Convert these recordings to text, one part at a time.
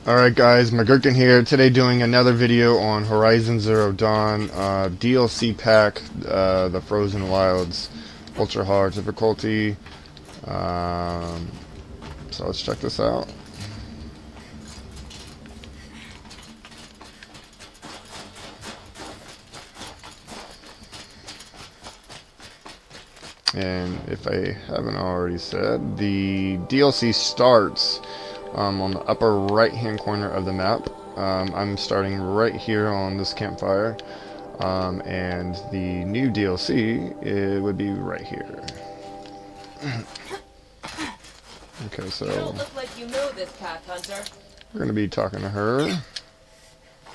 Alright guys, McGurkin here, today doing another video on Horizon Zero Dawn DLC pack, the Frozen Wilds, ultra hard difficulty. So let's check this out. And if I haven't already said, the DLC starts on the upper right hand corner of the map. I'm starting right here on this campfire, and the new DLC, it would be right here. Okay, so You don't look like you know this path, Hunter. we're going to be talking to her.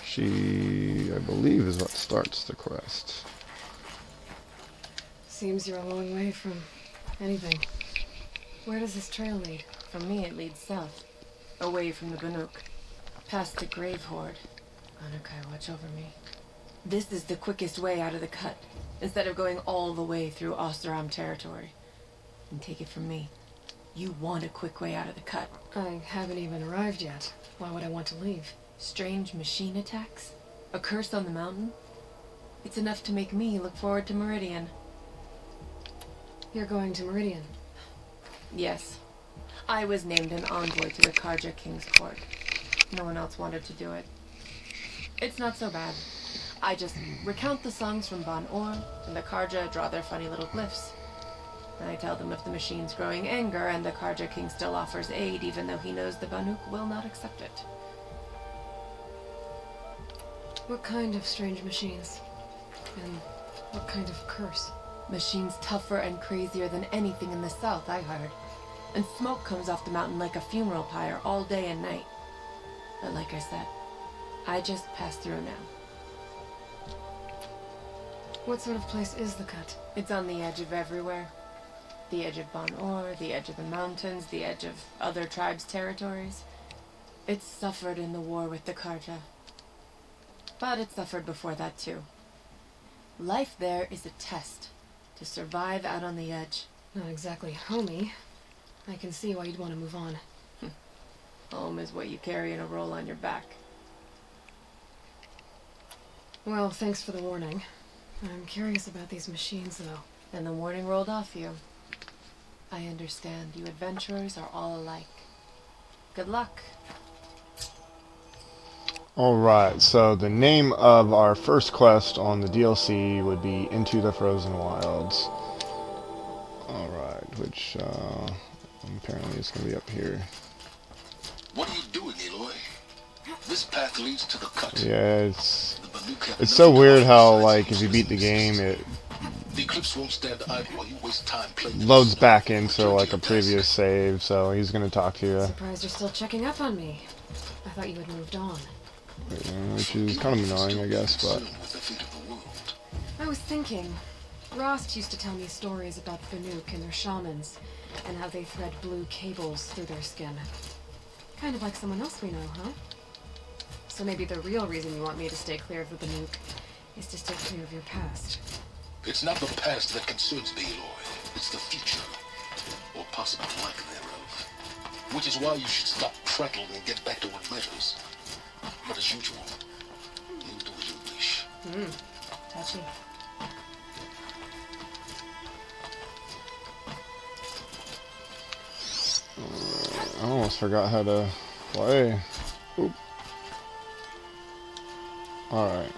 She, I believe, is what starts the quest. Seems you're a long way from anything. Where does this trail lead? From me, it leads south, away from the Banuk, past the Grave Horde. Anukai, watch over me. This is the quickest way out of the cut, instead of going all the way through Oseram territory. And take it from me, you want a quick way out of the cut. I haven't even arrived yet. Why would I want to leave? Strange machine attacks? A curse on the mountain? It's enough to make me look forward to Meridian. You're going to Meridian. Yes. I was named an envoy to the Karja King's court. No one else wanted to do it. It's not so bad. I just recount the songs from Ban Or, and the Karja draw their funny little glyphs. I tell them of the machine's growing anger, and the Karja King still offers aid, even though he knows the Banuk will not accept it. What kind of strange machines? And what kind of curse? Machines tougher and crazier than anything in the south, I heard. And smoke comes off the mountain like a funeral pyre all day and night. But like I said, I just pass through now. What sort of place is the cut? It's on the edge of everywhere. The edge of Ban Or, the edge of the mountains, the edge of other tribes' territories. It suffered in the war with the Karja. But it suffered before that too. Life there is a test. To survive out on the edge. Not exactly homey. I can see why you'd want to move on. Home is what you carry in a roll on your back. Well, thanks for the warning. I'm curious about these machines, though. And the warning rolled off you. I understand. You adventurers are all alike. Good luck. Alright, so the name of our first quest on the DLC would be Into the Frozen Wilds. Alright, which apparently is going to be up here. What are you doing, Aloy? This path leads to the cut. Yeah, it's so weird how, like, if you beat the game, it The Eclipse won't stand idle while you waste time playing. loads back into, like, a previous save, so he's going to talk to you. Surprised you're still checking up on me. I thought you had moved on. Which is kind of annoying, I guess, but... I was thinking, Rost used to tell me stories about the Banuk and their shamans, and how they thread blue cables through their skin. Kind of like someone else we know, huh? So maybe the real reason you want me to stay clear of the Banuk is to stay clear of your past. It's not the past that concerns me, Aloy. It's the future, or possible lack thereof. Which is why you should stop prattling and get back to what matters. But as usual, you do as you wish. Touchy. I almost forgot how to play. Oop. Alright.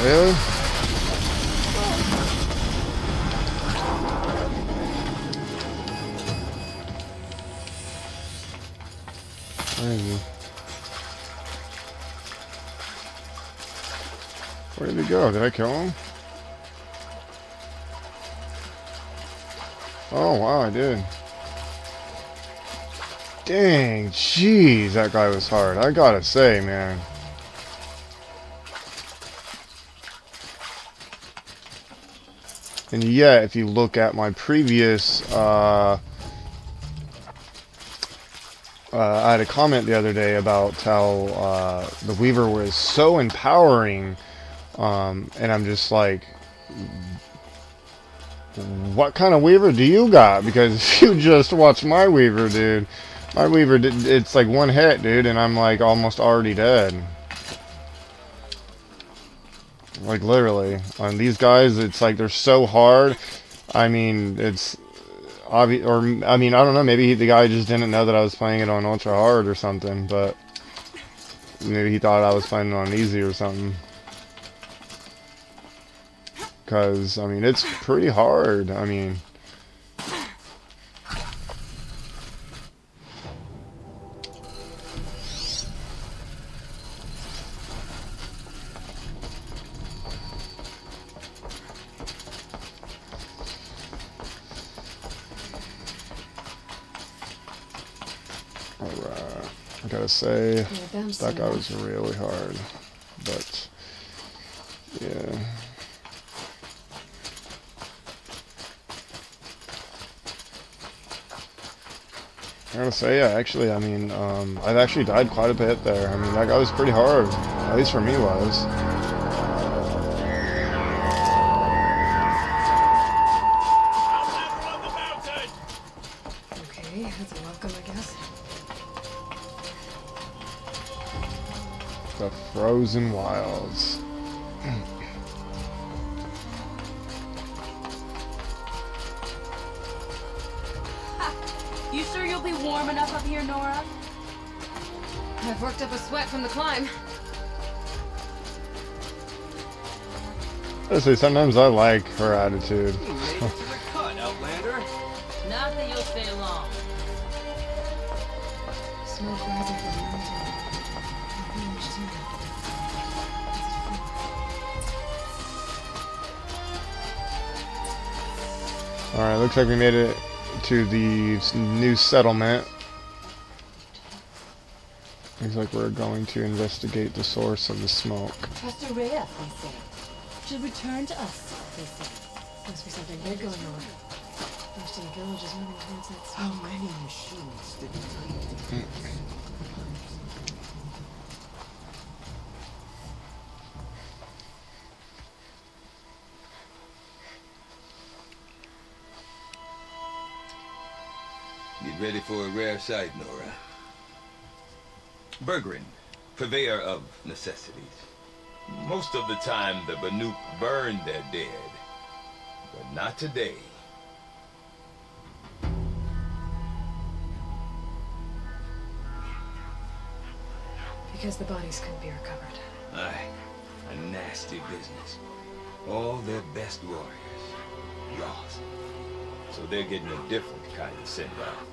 Really? Where is he? Where did he go? Did I kill him? Oh, wow, I did. Dang, jeez, that guy was hard. I gotta say, man. And yet, if you look at my previous, I had a comment the other day about how the Weaver was so empowering, and I'm just like, what kind of Weaver do you got? Because if you just watch my Weaver, dude, my Weaver, it's like one hit, dude, and I'm like almost already dead. Like literally, on these guys, it's like they're so hard. I mean, it's obvious, or I mean, I don't know. Maybe the guy just didn't know that I was playing it on ultra hard or something. But maybe he thought I was playing it on easy or something. Because I mean, it's pretty hard. I mean. Alright, I gotta say, that guy was really hard, but, yeah. I gotta say, yeah, actually, I mean, I've actually died quite a bit there. I mean, that guy was pretty hard, at least for me was. Okay, that's a welcome, I guess. The Frozen Wilds. You sure you'll be warm enough up here, Nora? I've worked up a sweat from the climb. Honestly, sometimes I like her attitude. You made it to the cut, Outlander. Not that you'll stay long. Smoke rising from the mountain. Not much to it. Alright, looks like we made it to the new settlement. Looks like we're going to investigate the source of the smoke. Trust Rhea, they say. Should return to us, they say. Must be something big going on. Most of the village is moving towards that How smoke. many machines did it take? Get ready for a rare sight, Nora. Bergrin, purveyor of necessities. Most of the time, the Banuk burn their dead. But not today. Because the bodies couldn't be recovered. Aye, a nasty business. All their best warriors lost. So they're getting a different kind of send-off.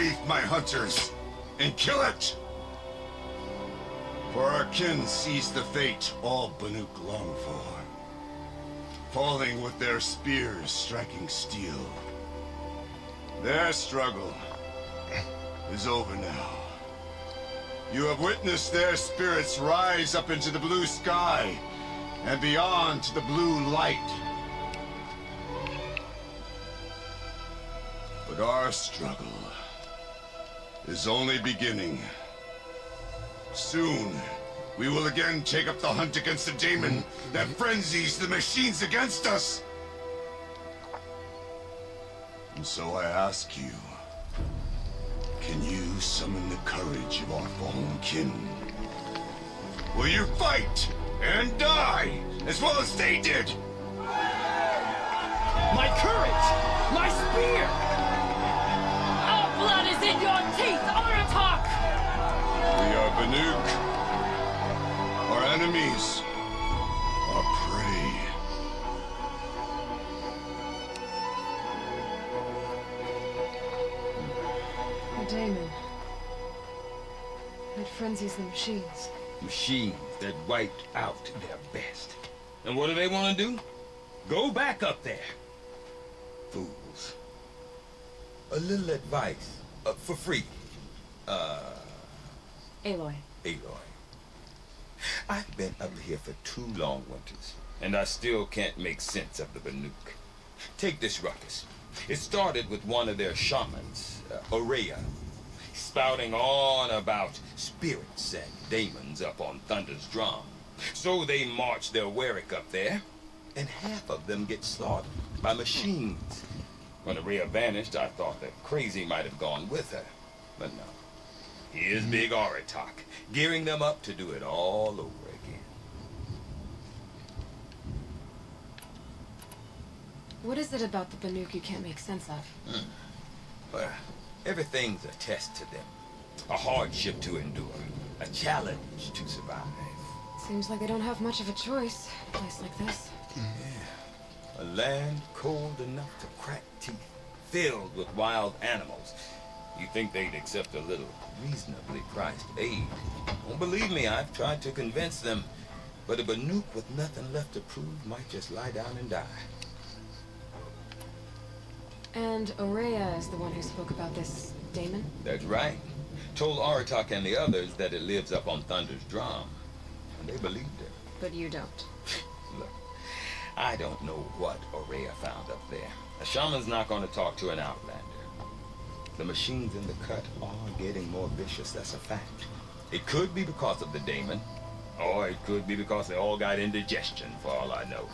reef, my hunters, and kill it! For our kin sees the fate all Banuk long for, falling with their spears striking steel. Their struggle is over now. You have witnessed their spirits rise up into the blue sky and beyond to the blue light. But our struggle is only beginning. Soon, we will again take up the hunt against the demon that frenzies the machines against us. And so I ask you, can you summon the courage of our fallen kin? Will you fight and die as well as they did? My courage! My spear! Our blood is in your teeth, Aratak! We are Banuk. Our enemies are prey. The daemon. It frenzies the machines. Machines that wiped out their best. And what do they want to do? Go back up there. Fools. A little advice. For free. Aloy. Aloy. I've been up here for 2 long winters, and I still can't make sense of the Banuk. Take this ruckus. It started with one of their shamans, Ourea, spouting on about spirits and demons up on Thunder's drum. So they march their Warwick up there, and half of them get slaughtered by machines. When Ourea vanished, I thought that Crazy might have gone with her, but no. Here's Big Aratak, gearing them up to do it all over again. What is it about the Banuk you can't make sense of? Well, everything's a test to them. A hardship to endure. A challenge to survive. Seems like they don't have much of a choice, a place like this. Yeah. A land cold enough to crack teeth, filled with wild animals. You think they'd accept a little reasonably priced aid? Don't believe me, I've tried to convince them. But a Banuk with nothing left to prove might just lie down and die. And Ourea is the one who spoke about this daemon? That's right. Told Aratak and the others that it lives up on Thunder's drum. And they believed her. But you don't. Look, I don't know what Ourea found up there. A shaman's not going to talk to an outlander. The machines in the cut are getting more vicious, that's a fact. It could be because of the daemon, or it could be because they all got indigestion, for all I know.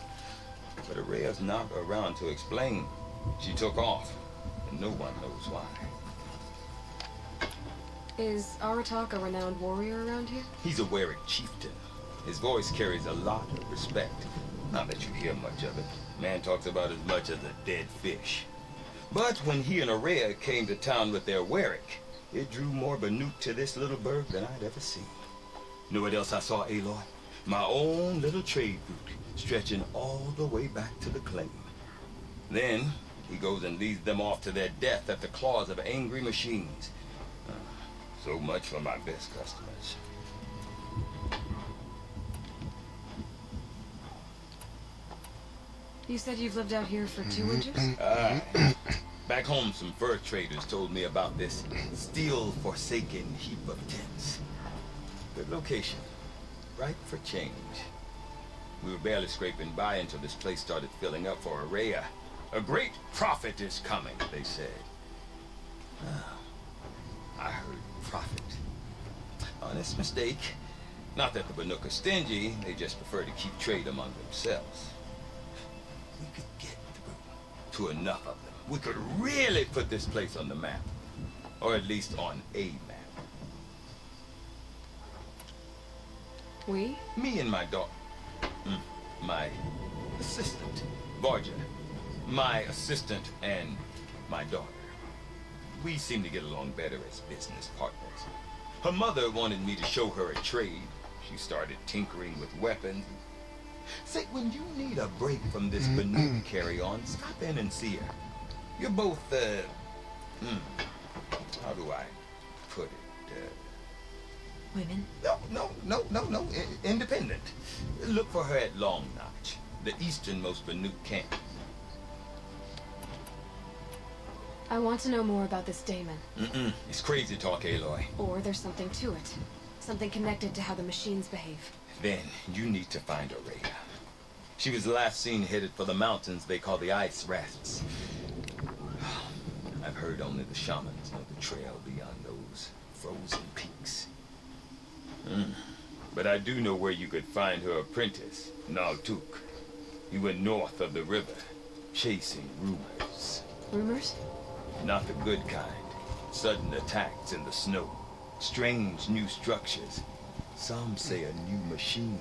But Ourea's not around to explain. She took off, and no one knows why. Is Aratak a renowned warrior around here? He's a Warwick chieftain. His voice carries a lot of respect. Not that you hear much of it. Man talks about as much as a dead fish. But when he and Ourea came to town with their Warwick, it drew more Banuk to this little burg than I'd ever seen. Know what else I saw, Aloy? My own little trade route, stretching all the way back to the claim. Then, he goes and leads them off to their death at the claws of angry machines. So much for my best customers. You said you've lived out here for 2 winters? Back home, some fur traders told me about this steel-forsaken heap of tents. Good location. Ripe for change. We were barely scraping by until this place started filling up for Ourea. A great prophet is coming, they said. I heard prophet. Honest mistake. Not that the Banuk are stingy, they just prefer to keep trade among themselves. We could get through to enough of them. We could really put this place on the map. Or at least on a map. We? Me and my daughter. My assistant, Varja. My assistant and my daughter. We seem to get along better as business partners. Her mother wanted me to show her a trade. She started tinkering with weapons. Say, when you need a break from this Banuk carry-on, stop in and see her. You're both, how do I put it? Women? No. Independent. Look for her at Long Notch, the easternmost Banuk camp. I want to know more about this Damon. It's crazy talk, Aloy. Or there's something to it. Something connected to how the machines behave. Then you need to find Aurelia. She was last seen headed for the mountains they call the Ice Rafts. I've heard only the shamans know the trail beyond those frozen peaks. But I do know where you could find her apprentice, Naltuk. He went north of the river, chasing rumors. Rumors? Not the good kind. Sudden attacks in the snow. Strange new structures. Some say a new machine,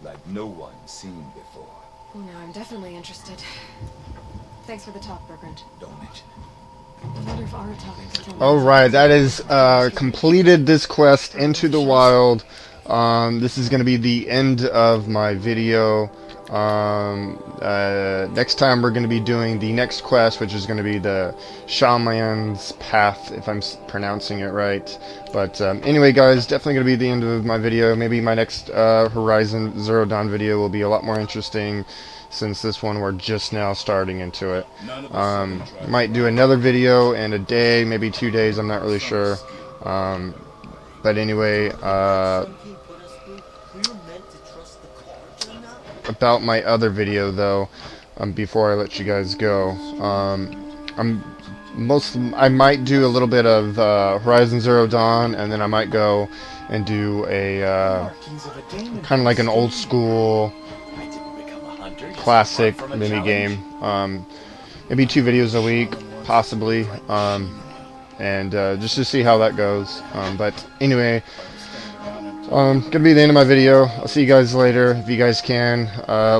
like no one's seen before. Well, now I'm definitely interested. Thanks for the talk, Bergrand. Don't mention it. I wonder if Aratak could tell me. Alright, that is completed this quest, Into the Wild. This is going to be the end of my video. Next time we're going to be doing the next quest, which is going to be the Shaman's Path, if I'm pronouncing it right. But anyway, guys, definitely going to be the end of my video. Maybe my next Horizon Zero Dawn video will be a lot more interesting, since this one we're just now starting into it. Might do another video in a day, maybe 2 days, I'm not really sure. But anyway, about my other video though, before I let you guys go, I might do a little bit of Horizon Zero Dawn, and then I might go and do a kind of like an old school classic mini game. Maybe 2 videos a week, possibly, and just to see how that goes. But anyway, gonna be the end of my video. I'll see you guys later. If you guys can,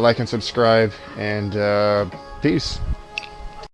like and subscribe, and peace.